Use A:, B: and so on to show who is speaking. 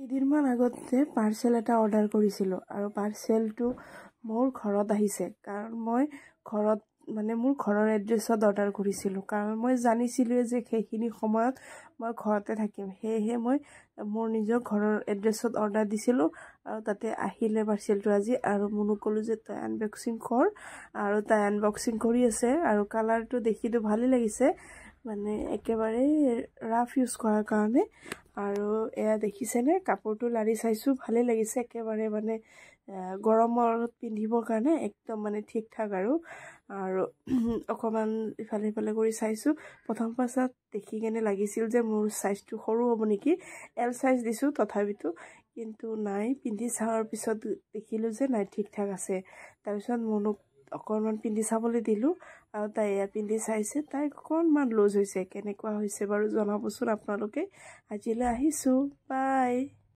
A: কেইদিনমান আগতে পাৰ্চেল এটা অৰ্ডাৰ কৰিছিলোঁ আৰু পাৰ্চেলটো মোৰ ঘৰত আহিছে কাৰণ মই ঘৰত মোৰ ঘৰৰ এড্ৰেছত অৰ্ডাৰ কৰিছিলোঁ কাৰণ মই জানিছিলোঁ যে সেইখিনি সময়ত মই ঘৰতে থাকিম সেয়েহে মই মোৰ নিজৰ ঘৰৰ এড্ৰেছত অৰ্ডাৰ দিছিলোঁ আৰু তাতে আহিলে পাৰ্চেলটো আজি আৰু মনুক ক'লোঁ যে তই আনবক্সিং কৰ আৰু তাই আনবক্সিং কৰি আছে আৰু কালাৰটো দেখিতো ভালেই লাগিছে একেবাৰে ৰাফ ইউজ কৰাৰ কাৰণে আৰু এয়া দেখিছেনে কাপোৰটো লাৰি চাইছোঁ ভালেই লাগিছে একেবাৰে গৰমত পিন্ধিবৰ কাৰণে একদম ঠিক ঠাক আৰু অকণমান ইফালে সিফালে কৰি চাইছোঁ প্ৰথম পাছত দেখি কেনে লাগিছিল যে মোৰ চাইজটো সৰু হ'ব নেকি এল চাইজ দিছোঁ তথাপিতো কিন্তু নাই পিন্ধি চাৱাৰ পিছত দেখিলোঁ যে নাই ঠিক ঠাক আছে তাৰপিছত মনুক অকণমান পিন্ধি চাবলৈ দিলোঁ আৰু তাই এয়া পিন্ধি চাইছে তাই অকণমান লুজ হৈছে কেনেকুৱা হৈছে বাৰু জনাবচোন আপোনালোকে আজিলৈ আহিছোঁ বাই